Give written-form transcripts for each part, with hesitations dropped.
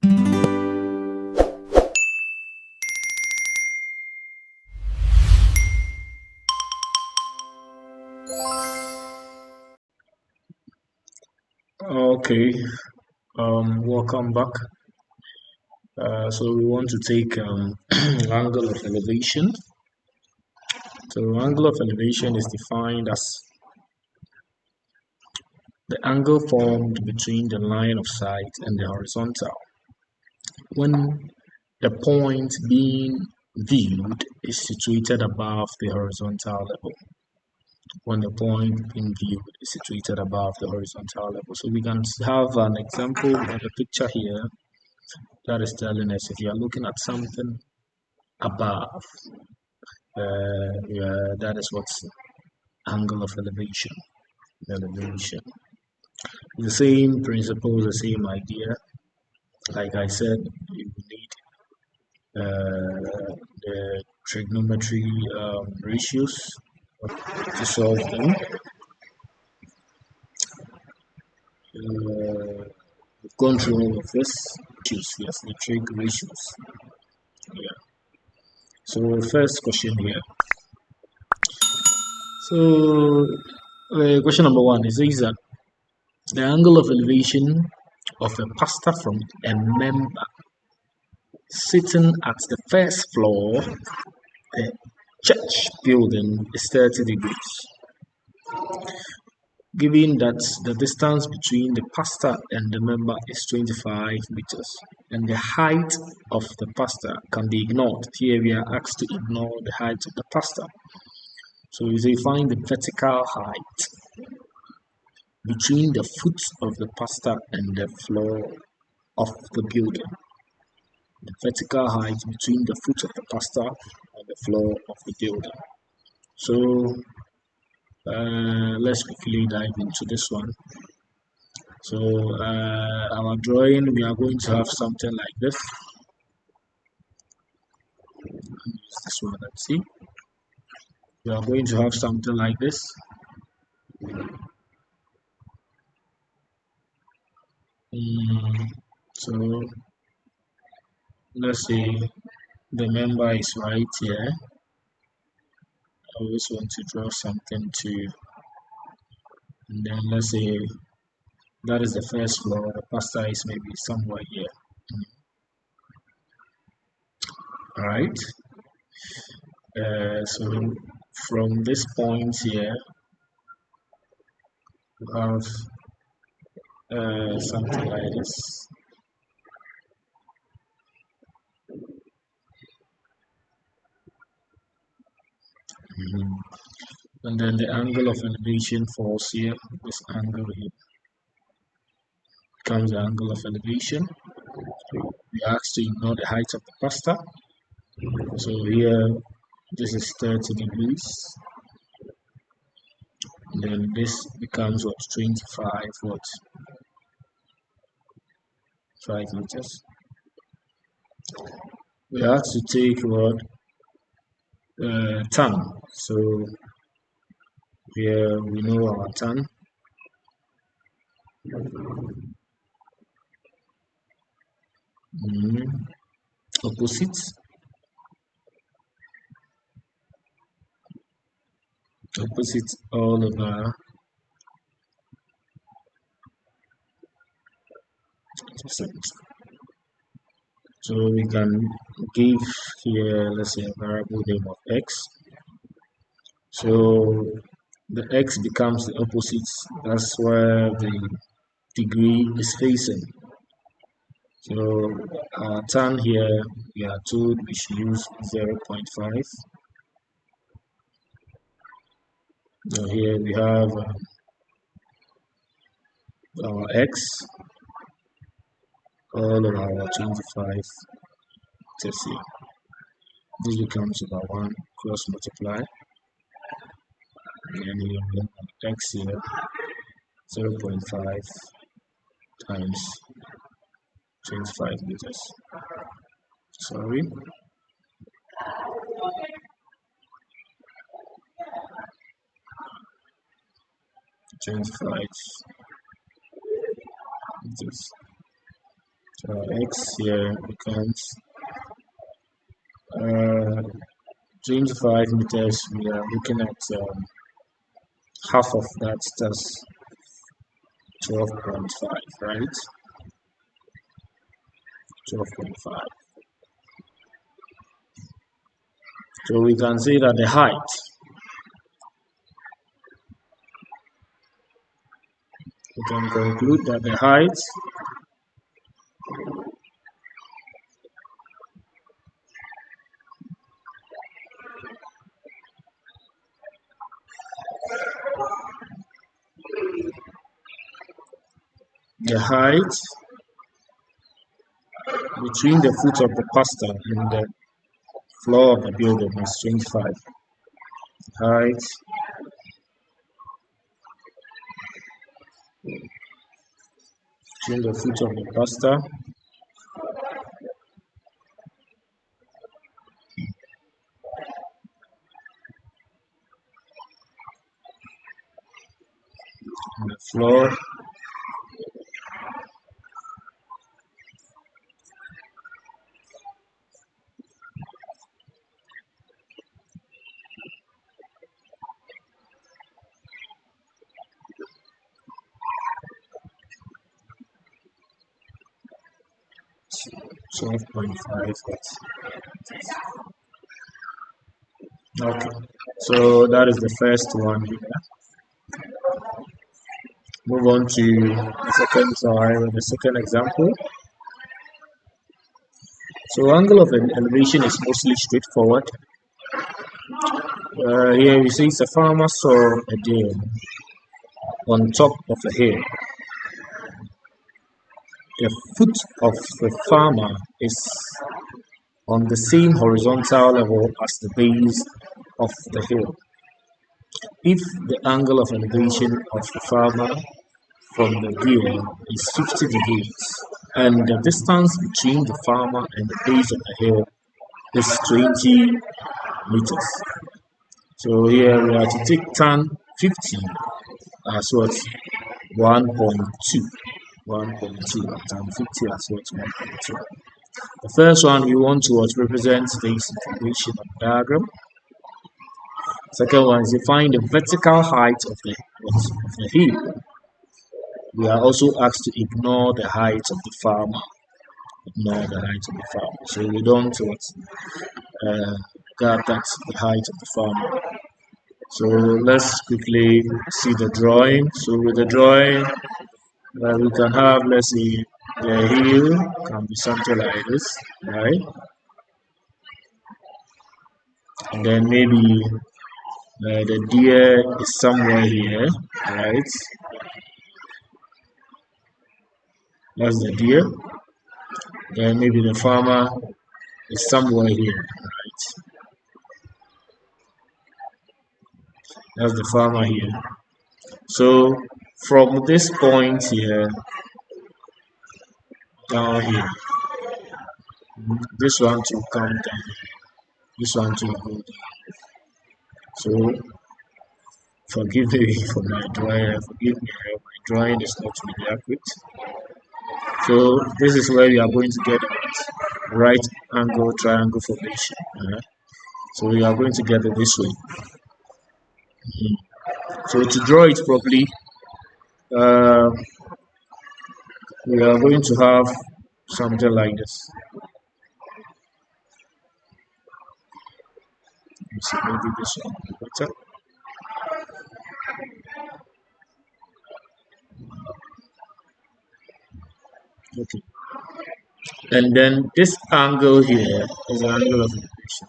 Okay, welcome back. So we want to take angle of elevation. So angle of elevation is defined as the angle formed between the line of sight and the horizontal when the point being viewed is situated above the horizontal level. When the point being viewed is situated above the horizontal level. So we can have an example of a picture here that is telling us if you are looking at something above, that is what's angle of elevation. Elevation. The same principle, the same idea. Like I said, you need the trigonometry ratios to solve them. We've gone through all of this. Yes, the trig ratios. Yeah. So first question here. So question number one is that the angle of elevation of a pastor from a member sitting at the first floor of the church building is 30 degrees. Given that the distance between the pastor and the member is 25 meters and the height of the pastor can be ignored. Here we are asked to ignore the height of the pastor. So we say find the vertical height between the foot of the pastor and the floor of the building. The vertical height between the foot of the pastor and the floor of the building. So let's quickly dive into this one. So our drawing, we are going to have something like this. Use this one, let's see. We are going to have something like this. So let's say the member is right here. I always want to draw something to, and then let's say that is the first floor. The pastor is maybe somewhere here. All right. So from this point here, we have something like this. And then the angle of elevation falls here. This angle here becomes the angle of elevation. We are asked to ignore the height of the pastor. So here, this is 30 degrees. And then this becomes what? 25 what? 5 meters. We are asked to take what? Tan. So here we know our tan. Opposite all over 20%. So we can give here, let's say, a variable name of x. So the x becomes the opposite. That's where the degree is facing. So our tan here, we are told we should use 0.5. So here we have our x all of our 25. Let's see. This becomes about 1 cross multiply. And here we have x here 0.5 times 25 meters. Sorry. Change 5 meters. x here becomes 25 meters. We are looking at half of that, that's 12.5, right? 12.5. So we can say that the height, we can conclude that the height between the foot of the pastor and the floor of the building is 25. Height between the foot of the pastor and the floor 12.5. Okay, so that is the first one here. Move on to the second example. So angle of an elevation is mostly straightforward. Here we see it's a farmer saw a deer on top of a hill. The foot of the farmer is on the same horizontal level as the base of the hill. If the angle of elevation of the farmer from the deer is 50 degrees and the distance between the farmer and the base of the hill is 20 meters. So here we are to take tan 50 as what 1.2. 1.2 tan 50 as what 1.2. The first one we want to represent this information on the diagram. Second one is define the vertical height of the hill. We are also asked to ignore the height of the farmer. So we don't grab that's the height of the farmer. So let's quickly see the drawing. So with the drawing, we can have, let's see, the hill can be something like this, right? And then maybe the deer is somewhere here, right? That's the deer. Then maybe the farmer is somewhere here, right? That's the farmer here. So from this point here down here, this one to come down, this one to go down. So forgive me for my drawing. My drawing is not really accurate. So this is where we are going to get a right angle triangle formation. So we are going to get it this way. So to draw it properly, we are going to have something like this. So maybe this one will be better. Okay. And then this angle here is an angle of elevation.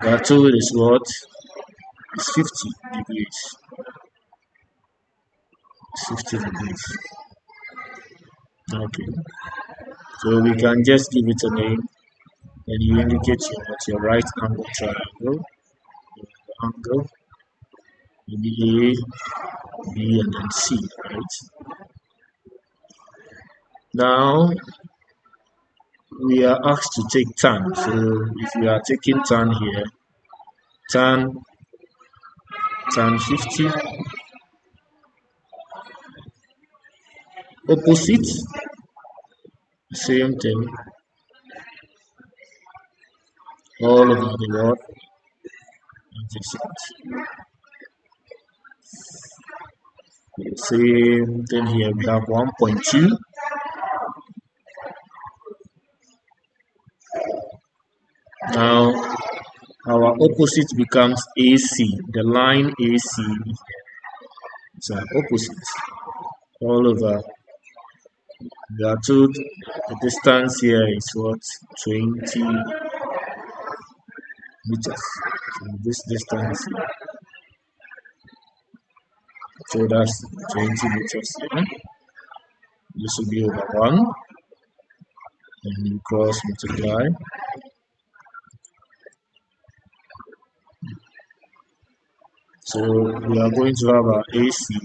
We are told is what? It's 50 degrees. 50 degrees. Okay. So we can just give it a name and you indicate your right angle triangle. The angle maybe A, B, and then C, right? Now we are asked to take tan. So if we are taking tan here, tan 50 opposite Same thing all over the world. Same thing here. We have 1.2. Now our opposite becomes AC. The line AC is an opposite all over. We are told the distance here is what? 20 meters. So this distance here. So that's 20 meters here. This will be over 1. And you cross multiply. So we are going to have our AC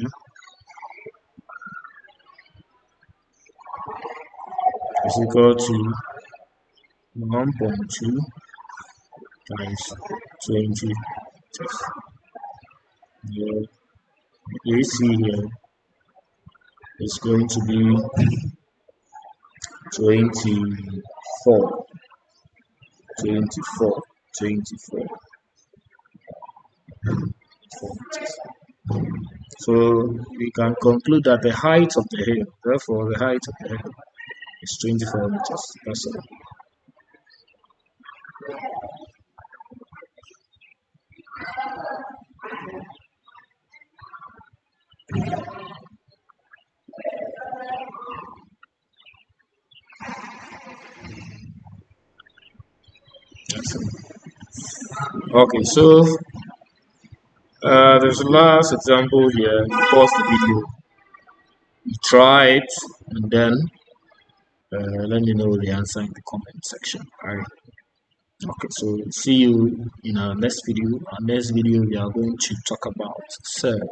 is equal to 1.2 times 20 meters. The AC here is going to be 24. 24 meters. So we can conclude that the height of the hill, therefore the height of the hill is 24 meters. That's all. That's all. Okay, so there's a last example here. Pause the video. You try it and then let me know the answer in the comment section. Alright. Okay, so see you in our next video. Our next video we are going to talk about surd.